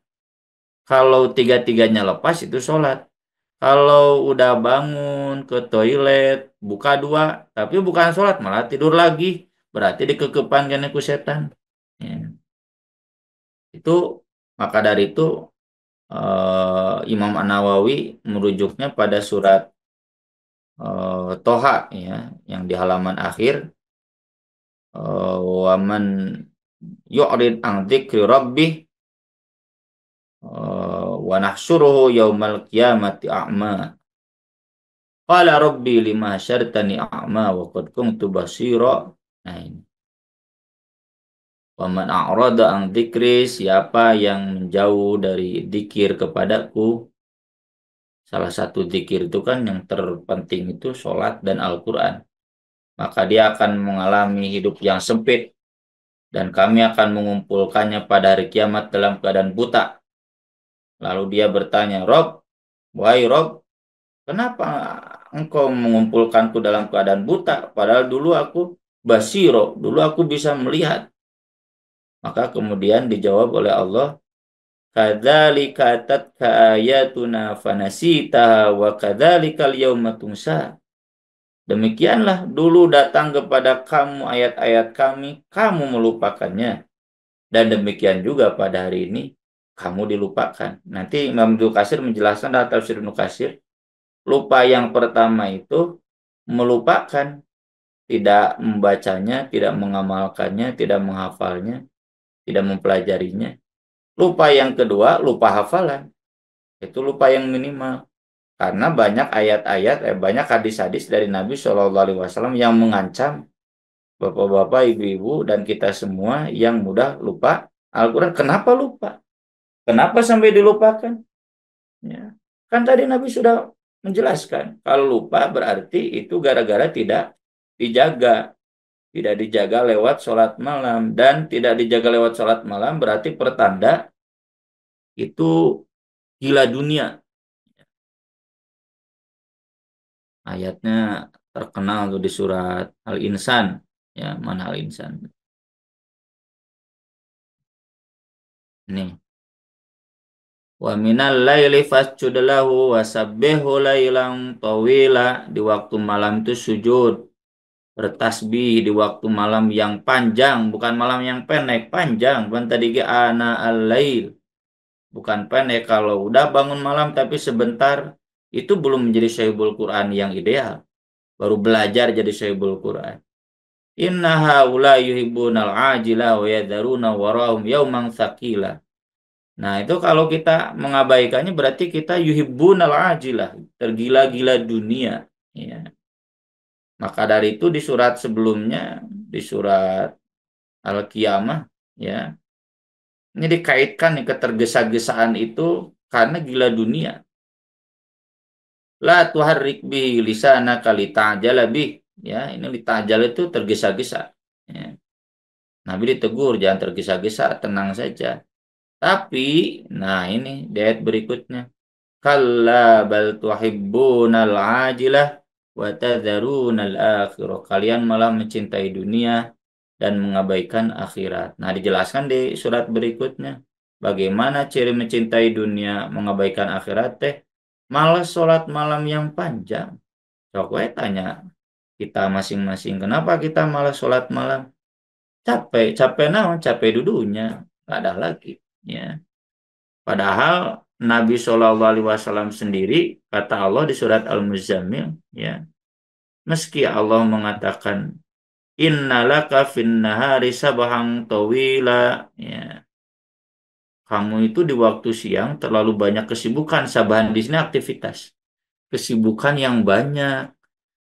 Kalau 3-3-nya lepas itu sholat. Kalau udah bangun ke toilet, buka 2, tapi bukan sholat, malah tidur lagi. Berarti dikekepan kena ku setan. Ya. Itu, maka dari itu Imam An-Nawawi merujuknya pada surat Toha, ya, yang di halaman akhir, waman yu'rid an dzikri rabbih wa nahsyuruhu yaumal qiyamati a'ma. Qala rabbi lima hasyartani a'ma wa qad kuntu basira. Nah ini. Wa man a'rada an dzikri, siapa yang menjauh dari dzikir kepadaku. Salah satu dzikir itu kan yang terpenting itu sholat dan Al-Quran. Maka dia akan mengalami hidup yang sempit. Dan kami akan mengumpulkannya pada hari kiamat dalam keadaan buta. Lalu dia bertanya, Rob, wahai Rob, kenapa engkau mengumpulkanku dalam keadaan buta? Padahal dulu aku basiro, dulu aku bisa melihat. Maka kemudian dijawab oleh Allah, kadzalika tatka ayatuna fanasitaha wa kadzalikal yauma tunsa. Demikianlah dulu datang kepada kamu ayat-ayat kami, kamu melupakannya. Dan demikian juga pada hari ini, kamu dilupakan. Nanti Imam Ibnu Katsir menjelaskan dalam tafsir Ibnu Katsir, lupa yang pertama itu melupakan, tidak membacanya, tidak mengamalkannya, tidak menghafalnya, tidak mempelajarinya. Lupa yang kedua, lupa hafalan. Itu lupa yang minimal. Karena banyak ayat-ayat, banyak hadis-hadis dari Nabi SAW yang mengancam bapak-bapak, ibu-ibu, dan kita semua yang mudah lupa Al-Quran. Kenapa lupa? Kenapa sampai dilupakan? Ya. Kan tadi Nabi sudah menjelaskan, kalau lupa berarti itu gara-gara tidak dijaga. Tidak dijaga lewat sholat malam. Dan tidak dijaga lewat sholat malam berarti pertanda itu gila dunia. Ayatnya terkenal tuh di surat Al-Insan. Ya, mana Al-Insan? Nih. Wa minal laili fasjud lahu wa sabbihu lailan tawila. Di waktu malam itu sujud, bertasbih di waktu malam yang panjang, bukan malam yang pendek, panjang. Bukan tadi ke ana al-lail. Bukan pendek, kalau udah bangun malam tapi sebentar, itu belum menjadi sahibul Quran yang ideal. Baru belajar jadi sahibul Quran. Inna haula yuhibbunal ajila wa yadharuna warahum yauman tsaqila. Nah, itu kalau kita mengabaikannya berarti kita yuhibbunal ajilah, tergila-gila dunia, ya. Maka dari itu di surat sebelumnya, di surat Al-Qiyamah, ya, ini dikaitkan nih ketergesa-gesaan itu karena gila dunia. La tuharrik bihi lisanaka litajala bih. Ya, ini litajal itu tergesa-gesa. Ya. Nabi ditegur, jangan tergesa-gesa, tenang saja. Tapi, nah ini di ayat berikutnya. Kalla bal tuhibbunal ajilah wa tadharunal akhirah. Kalian malah mencintai dunia dan mengabaikan akhirat. Nah, dijelaskan di surat berikutnya. Bagaimana ciri mencintai dunia, mengabaikan akhirat teh? Malas sholat malam yang panjang. Sok we tanya kita masing-masing. Kenapa kita malas sholat malam? Capek, capek naon? Capek dudunya. Gak ada lagi. Ya. Padahal Nabi Shallallahu Alaihi Wasallam sendiri kata Allah di surat Al-Muzammil, ya, meski Allah mengatakan innalaka fin nahari sabahang tawila, ya, kamu itu di waktu siang terlalu banyak kesibukan. Sabahan di sini aktivitas, kesibukan yang banyak.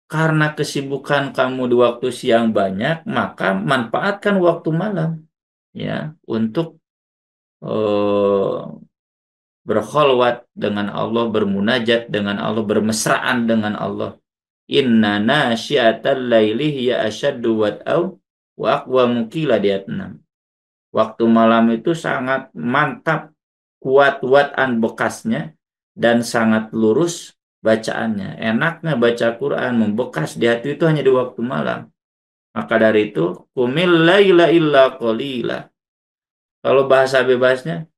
Karena kesibukan kamu di waktu siang banyak, maka manfaatkan waktu malam, ya, untuk eh, berkholwat dengan Allah, bermunajat dengan Allah, bermesraan dengan Allah. Inna nasyiatal laili hiya asyaddu wat'aw wa aqwamu qila di ayat 6. Waktu malam itu sangat mantap, kuat wat'an bekasnya dan sangat lurus bacaannya. Enaknya baca Quran membekas di hati itu hanya di waktu malam. Maka dari itu, qumil laila illa qalila. Kalau bahasa bebasnya,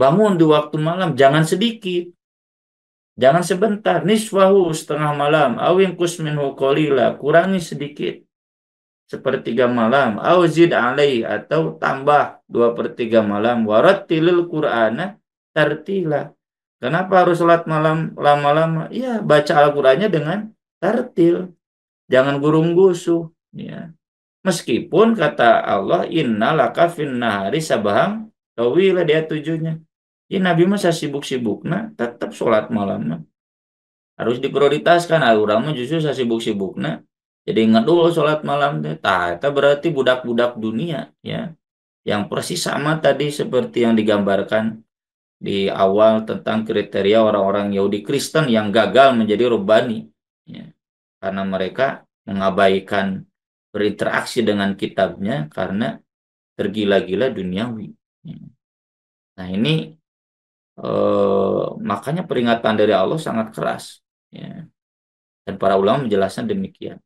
bangun di waktu malam jangan sedikit. Jangan sebentar, nisfahu setengah malam, awin minhu qalila, kurangi sedikit, sepertiga malam, auzid alaih atau tambah 2/3 malam, warattilil Qur'ana tartila. Kenapa harus salat malam lama-lama? Ya, baca Al-Qur'annya dengan tartil, jangan gurung-gusu, ya. Meskipun kata Allah, innalaka fin nahari sabahang tawila dia tujuhnya. Ya Nabi masa sibuk-sibuk, nah tetap sholat malam harus diprioritaskan. Orang mah justru saya sibuk-sibuk nah jadi ingat dulu sholat malam teh tah itu berarti budak-budak dunia, ya, yang persis sama tadi seperti yang digambarkan di awal tentang kriteria orang-orang Yahudi Kristen yang gagal menjadi robani, ya, karena mereka mengabaikan berinteraksi dengan kitabnya karena tergila-gila duniawi, ya. Nah ini makanya peringatan dari Allah sangat keras, ya. Dan para ulama menjelaskan demikian.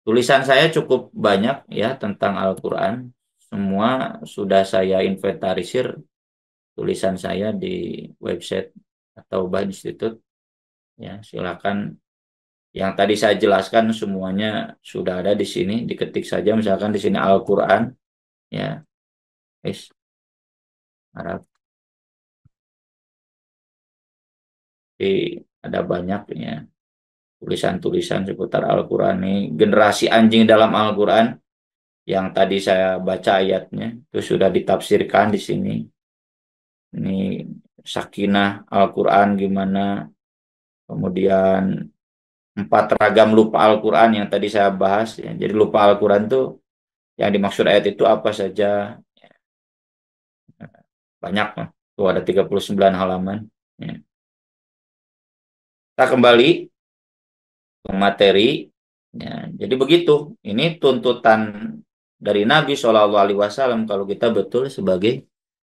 Tulisan saya cukup banyak ya tentang Al-Quran. Semua sudah saya inventarisir tulisan saya di website atau Bah Institute. Ya, silakan. Yang tadi saya jelaskan semuanya sudah ada di sini. Diketik saja misalkan di sini Al-Quran. Ya, guys. Harap. Tapi ada banyaknya tulisan-tulisan seputar Al-Quran ini. Generasi anjing dalam Al-Quran yang tadi saya baca ayatnya itu sudah ditafsirkan di sini. Ini sakinah Al-Quran gimana, kemudian 4 ragam lupa Al-Quran yang tadi saya bahas, ya. Jadi lupa Al-Quran tuh yang dimaksud ayat itu apa saja, banyak lah. Tuh ada 39 halaman, ya. Kita kembali ke materi, ya. Jadi begitu, ini tuntutan dari Nabi SAW kalau kita betul sebagai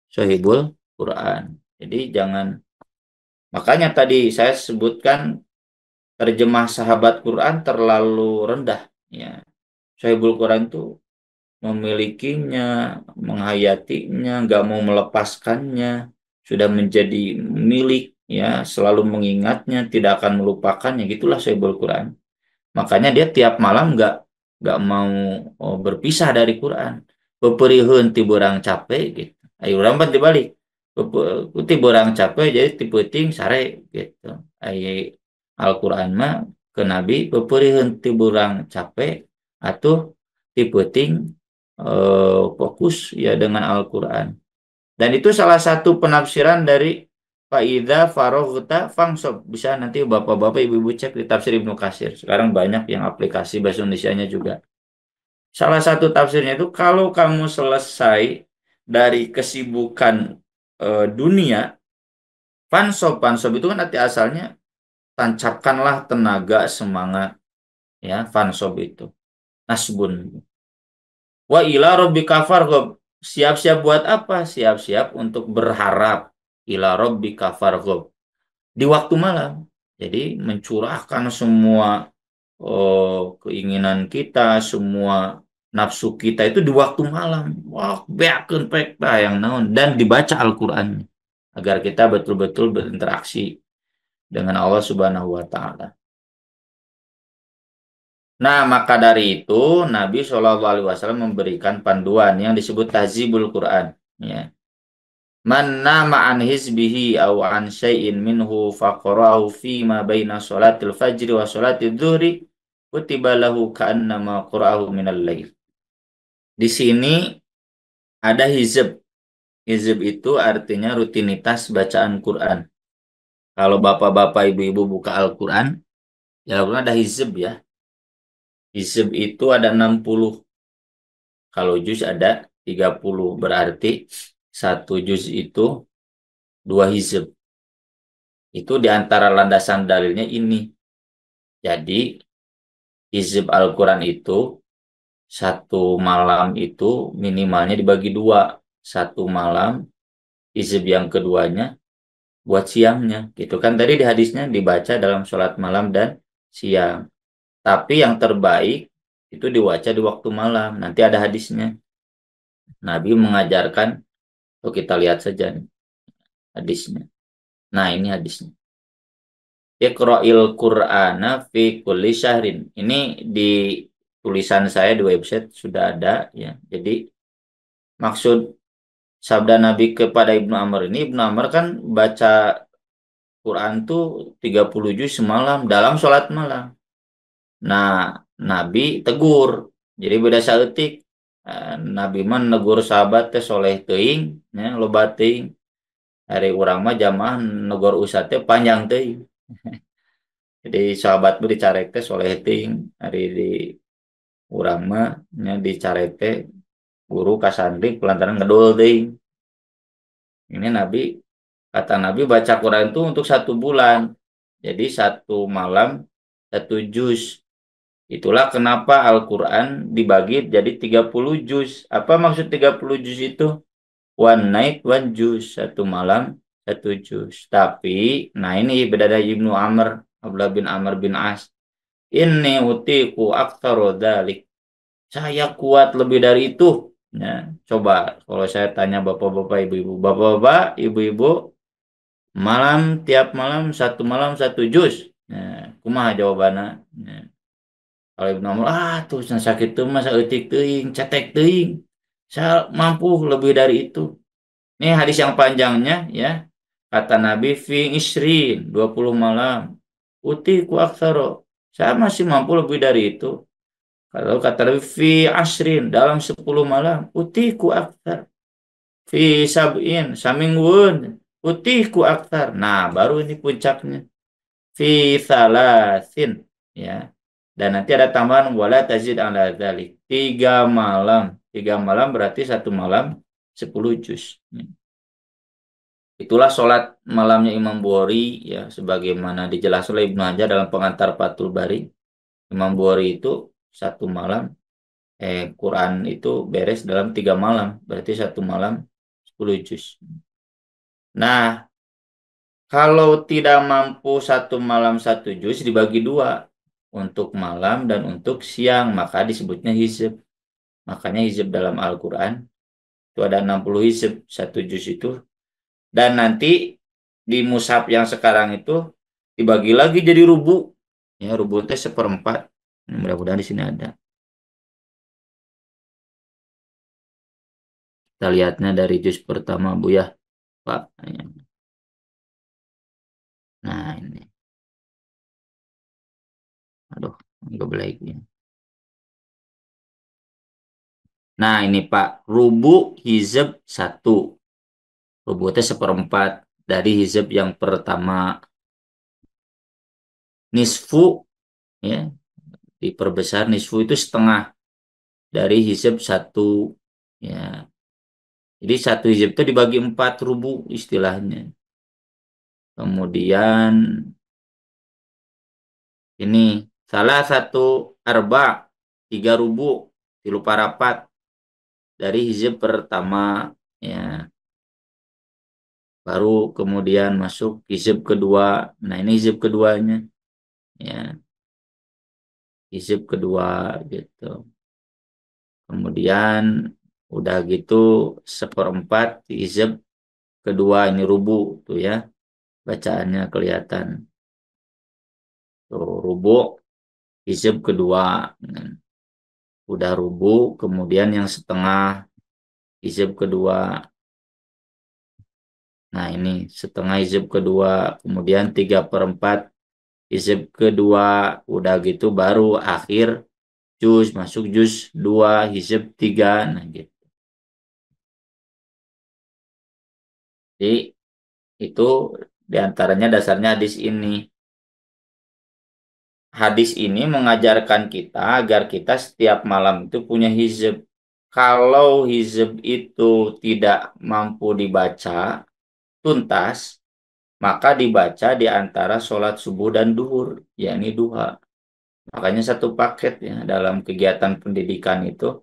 sahibul Quran. Jadi jangan, makanya tadi saya sebutkan terjemah sahabat Quran terlalu rendah, ya. Sahibul Quran itu memilikinya, menghayatinya, nggak mau melepaskannya, sudah menjadi milik, ya, selalu mengingatnya, tidak akan melupakannya. Gitulah Sahibul Quran. Makanya dia tiap malam nggak mau berpisah dari Quran. Peperihun tiburang capek gitu. Ayo orang pan dibalik. Tiburang capek jadi tipeting sare gitu. Ayo Al-Quran mah ke Nabi peperihun tiburang capek atau tipeting fokus ya dengan Al-Quran. Dan itu salah satu penafsiran dari Faida faroghta fangsob. Bisa nanti bapak-bapak ibu-ibu cek di tafsir Ibnu Katsir. Sekarang banyak yang aplikasi bahasa Indonesianya juga. Salah satu tafsirnya itu kalau kamu selesai dari kesibukan dunia, fansob itu kan arti asalnya tancapkanlah tenaga semangat, ya fansob itu nasbun. Wa ila rabbika farghab. Siap-siap buat apa? Siap-siap untuk berharap. Ila rabbika farghab. Di waktu malam. Jadi mencurahkan semua keinginan kita, semua nafsu kita itu di waktu malam. Wah, beakeun pekta yang naon dan dibaca Al-Qur'an agar kita betul-betul berinteraksi dengan Allah Subhanahu wa taala. Nah, maka dari itu Nabi Shallallahu Alaihi Wasallam memberikan panduan yang disebut tahzibul Quran. Ya. Man nama an hizbihi aw an syai'in minhu faqarahu fi ma baina sholatil fajri wa sholatil dhuhri kutiba lahu ka'annama qara'ahu minal lail. Di sini ada hizb. Hizb itu artinya rutinitas bacaan Quran. Kalau bapak-bapak ibu-ibu buka Al-Quran, ya Al-Quran ada hizb ya. Hizb itu ada 60. Kalau juz ada 30. Berarti satu juz itu dua hizb. Itu diantara landasan dalilnya ini. Jadi hizb Al-Quran itu satu malam itu minimalnya dibagi dua. Satu malam hizb yang keduanya buat siangnya. Gitu kan tadi di hadisnya dibaca dalam sholat malam dan siang. Tapi yang terbaik itu dibaca di waktu malam. Nanti ada hadisnya. Nabi mengajarkan, tuh kita lihat saja nih, hadisnya. Nah ini hadisnya. Iqra'il Qur'ana fi kulli syahrin. Ini di tulisan saya di website sudah ada ya. Jadi maksud sabda Nabi kepada Ibnu Amr ini, Ibnu Amr kan baca Quran tuh 30 juz semalam dalam sholat malam. Nah, Nabi tegur. Jadi beda saeutik. Nabi mah negur sahabat teh soleh teuing, ya, loba teuing. Hari urang mah jamaah negor usah teh panjang teuing. Jadi sahabat mah dicarek teh soleh teuing. Hari di urang mah nya dicarek teh guru kasantri pelantaran ngedul teuing. Ini Nabi kata Nabi baca Quran itu untuk 1 bulan. Jadi 1 malam 1 juz. Itulah kenapa Al-Quran dibagi jadi 30 juz. Apa maksud 30 juz itu? One night, one juz. 1 malam, 1 juz. Tapi, nah ini beda dari Ibnu Amr, Abdullah bin Amr bin As. Ini utiku aktsara dzalik. Saya kuat lebih dari itu. Ya, coba kalau saya tanya bapak-bapak, ibu-ibu. Bapak-bapak, ibu-ibu, tiap malam 1 malam 1 juz. Nah, kumaha jawabannya? Nah, kalau Ibnu Umar, tuh sakit tuh masa eutik teuing, cetek teuing. Saya mampu lebih dari itu. Ini hadis yang panjangnya ya. Kata Nabi fi isrin 20 malam. Uti ku aksaro. Saya masih mampu lebih dari itu. Kalau kata Nabi fi asrin dalam 10 malam. Uti ku aksar. Fi sab'in samingwun. Uti ku aksar. Nah baru ini puncaknya. Fi salasin. Ya. Dan nanti ada tambahan wala tazid ala dzalik. 3 malam. 3 malam berarti 1 malam 10 juz. Itulah sholat malamnya Imam Bukhari ya sebagaimana dijelaskan oleh Ibnu Hajar dalam pengantar Fathul Bari. Imam Bukhari itu 1 malam Quran itu beres dalam 3 malam. Berarti 1 malam 10 juz. Nah, kalau tidak mampu 1 malam 1 juz dibagi dua. Untuk malam dan untuk siang. Maka disebutnya hizb. Makanya hizb dalam Al-Quran itu ada 60 hizb. 1 juz itu. Dan nanti di mushaf yang sekarang itu dibagi lagi jadi rubu. Ya, rubu itu 1/4. Mudah-mudahan di sini ada. Kita lihatnya dari juz pertama Bu ya, Pak. Nah, ini. Aduh, enggak boleh ini. Nah, ini Pak, rubu hizb 1. Rubu itu 1/4. dari hizab yang pertama. Nisfu, ya, diperbesar, nisfu itu setengah dari hizab satu, ya. Jadi satu hizab itu dibagi 4 rubu istilahnya. Kemudian ini salah satu arba, 3 rubu, tilu parapat dari hizab pertama, ya. Baru kemudian masuk hizab kedua. Nah, ini hizab keduanya, ya. Hizab kedua gitu. Kemudian udah gitu seperempat hizab kedua, ini rubu tuh ya, bacaannya kelihatan tuh rubu hizab kedua. Nah, udah rubu kemudian yang setengah hizab kedua. Nah, ini setengah hizab kedua, kemudian 3/4 hizab kedua. Udah gitu baru akhir juz, masuk juz 2 hizab 3. Nah gitu. Jadi itu diantaranya dasarnya hadis ini. Hadis ini mengajarkan kita agar kita setiap malam itu punya hizb. Kalau hizb itu tidak mampu dibaca tuntas, maka dibaca di antara sholat subuh dan duhur, yakni duha. Makanya satu paket ya dalam kegiatan pendidikan itu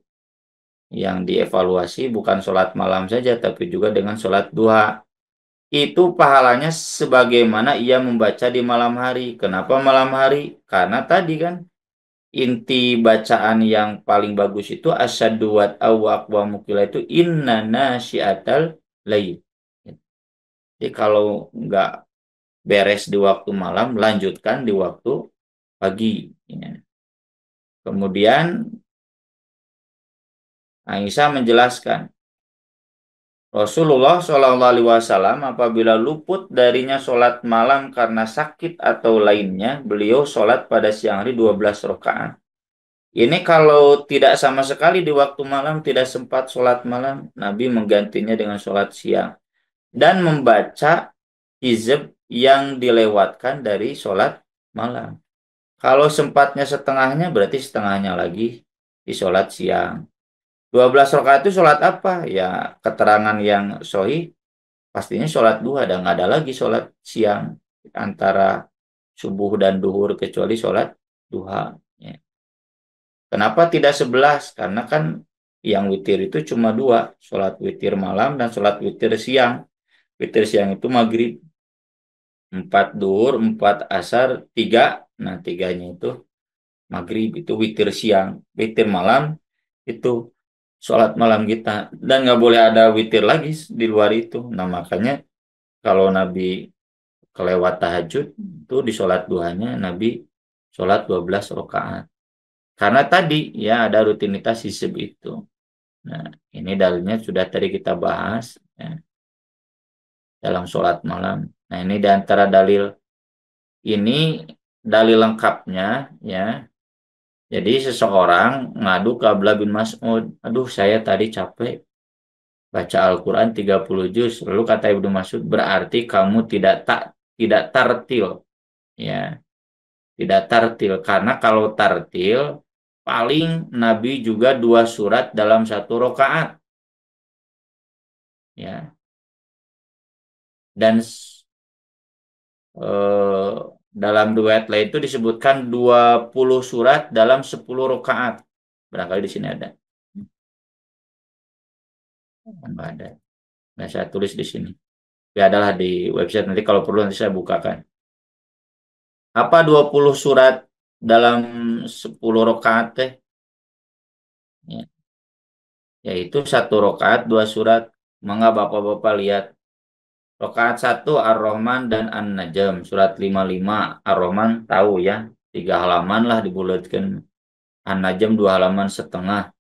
yang dievaluasi bukan sholat malam saja, tapi juga dengan sholat duha. Itu pahalanya sebagaimana ia membaca di malam hari. Kenapa malam hari? Karena tadi kan inti bacaan yang paling bagus itu asyaddu wa aqwa mukila itu inna nasyiatal lail. Jadi kalau nggak beres di waktu malam, lanjutkan di waktu pagi. Ya. Kemudian Aisyah menjelaskan, Rasulullah Shallallahu Alaihi Wasallam apabila luput darinya sholat malam karena sakit atau lainnya, beliau sholat pada siang hari 12 rakaat. Ini kalau tidak sama sekali di waktu malam, tidak sempat sholat malam, Nabi menggantinya dengan sholat siang. Dan membaca hizb yang dilewatkan dari sholat malam. Kalau sempatnya setengahnya, berarti setengahnya lagi di sholat siang. 12 rakaat itu sholat apa? Ya, keterangan yang sahih, pastinya sholat duha. Dan nggak ada lagi sholat siang antara subuh dan duhur, kecuali sholat duha. Ya. Kenapa tidak 11? Karena kan yang witir itu cuma dua, sholat witir malam dan sholat witir siang. Witir siang itu maghrib, 4 duhur, 4 asar, 3. Nah, tiganya itu maghrib, itu witir siang. Witir malam itu sholat malam kita. Dan nggak boleh ada witir lagi di luar itu. Nah, makanya kalau Nabi kelewat tahajud, itu di sholat duhanya Nabi sholat 12 rakaat. Karena tadi ya ada rutinitas hizb itu. Nah, ini dalilnya sudah tadi kita bahas ya, dalam sholat malam. Nah, ini di antara dalil ini, dalil lengkapnya ya. Jadi seseorang ngadu ke Abdullah bin Mas'ud, aduh saya tadi capek baca Al-Quran 30 juz. Lalu kata Ibnu Mas'ud, berarti kamu tidak tartil ya, tidak tartil. Karena kalau tartil paling Nabi juga 2 surat dalam 1 rakaat ya. Dan eh, dalam riwayat lain itu disebutkan 20 surat dalam 10 rakaat. Barangkali di sini ada. Enggak ada. Nggak saya tulis di sini. Ya adalah di website, nanti kalau perlu nanti saya bukakan. Apa 20 surat dalam 10 rakaat teh? Ya, yaitu 1 rakaat 2 surat. Mangga Bapak-bapak lihat. Rakaat 1 Ar-Rahman dan An-Najm surat 55. Ar-Rahman tahu ya, 3 halaman lah dibulatkan. An-Najm 2 halaman setengah.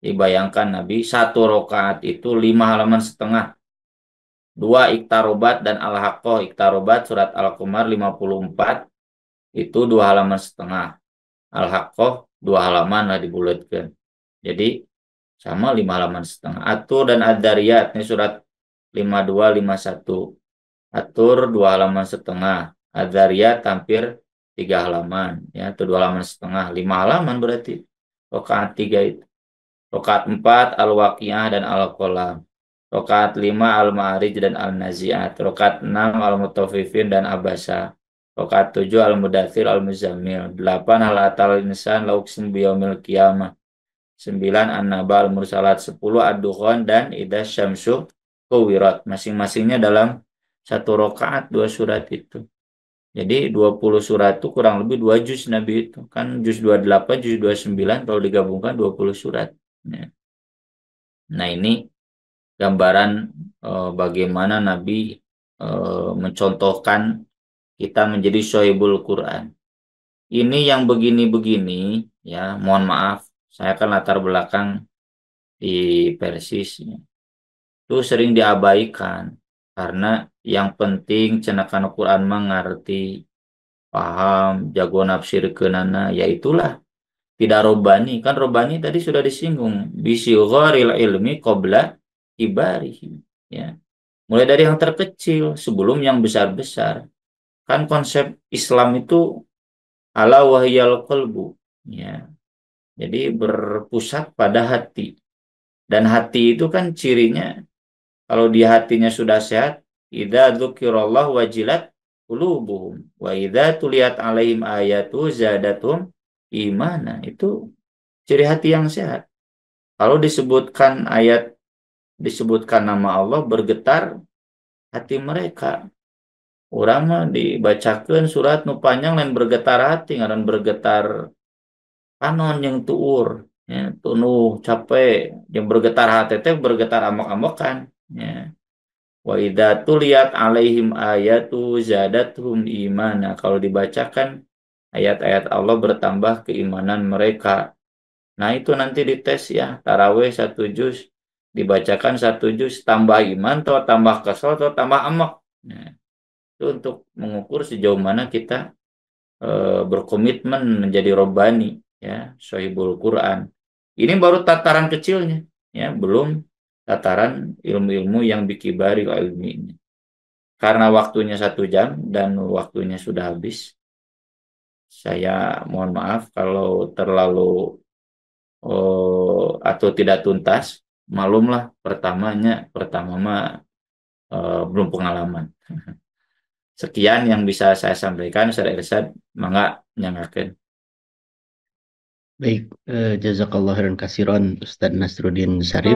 Dibayangkan Nabi 1 rakaat itu 5 halaman setengah. 2 Iktarobat dan Al-Haqqah. Iktarobat surat Al-Qamar 54 itu 2 halaman setengah. Al-Haqqah 2 halaman lah dibulatkan. Jadi sama 5 halaman setengah. Atur dan Ad-Dariyat ini surat 52 51. Atur 2,5 halaman. Adzariyat hampir 3 halaman, ya, atau 2,5 halaman, 5 halaman berarti. Rakaat 3 itu. Rakaat 4 Al-Waqiah dan Al-Qalam. Rakaat 5 Al-Ma'arij dan Al-Nazi'at. Rakaat 6 Al-Mutaffifin dan Abasa. Rakaat 7 Al-Mudathir Al-Muzammil. 8 Hal-Atal Insan Lauksim Biyomil Qiyamah. 9 An-Naba Al-Mursalat. 10 Ad-Dukhan dan Idza Syamsu Kuwirat. Masing-masingnya dalam satu rakaat 2 surat itu. Jadi 20 surat itu kurang lebih 2 juz Nabi itu. Kan juz 28, juz 29 kalau digabungkan 20 surat. Ya. Nah ini gambaran bagaimana Nabi mencontohkan kita menjadi sohibul Quran. Ini yang begini-begini, ya mohon maaf, saya kan latar belakang di Persis, ya. Itu sering diabaikan karena yang penting cenakan Quran mengerti, paham, jago nafsir kenana, ya itulah tidak robani. Kan robani tadi sudah disinggung, bisigharil ilmi qabla ibarihi, ya. Mulai dari yang terkecil sebelum yang besar-besar. Kan konsep Islam itu ala wahyal qalbu, ya. Jadi berpusat pada hati. Dan hati itu kan cirinya, kalau di hatinya sudah sehat, idza dzukirallah wajilat qulubuhum wa idza tuliyat alaihim ayatu zadatum imana. Itu ciri hati yang sehat. Kalau disebutkan ayat, disebutkan nama Allah, bergetar hati mereka. Urang mah dibacakeun surat nu panjang lain bergetar hati, ngaran bergetar panon yang tuur, ya, tunuh capek, yang bergetar hati teh bergetar amok-amokan, ya. Wa idza tuliyat alaihim ayatu zadatuhum imana. Kalau dibacakan ayat-ayat Allah bertambah keimanan mereka. Nah itu nanti dites, ya, tarawih 1 juz dibacakan 1 juz, tambah iman atau tambah kesel atau tambah amok. Nah, itu untuk mengukur sejauh mana kita berkomitmen menjadi robbani, ya, sohibul Quran. Ini baru tataran kecilnya, ya, belum tataran ilmu-ilmu yang bikibari ilminya. Karena waktunya 1 jam dan waktunya sudah habis, saya mohon maaf kalau terlalu atau tidak tuntas. Malumlah pertama mah belum pengalaman. Sekian yang bisa saya sampaikan. Saya Irsad, mangga nyangakeun. Baik, jazakallah khairan kasiron Ustadz Nasruddin Syarif.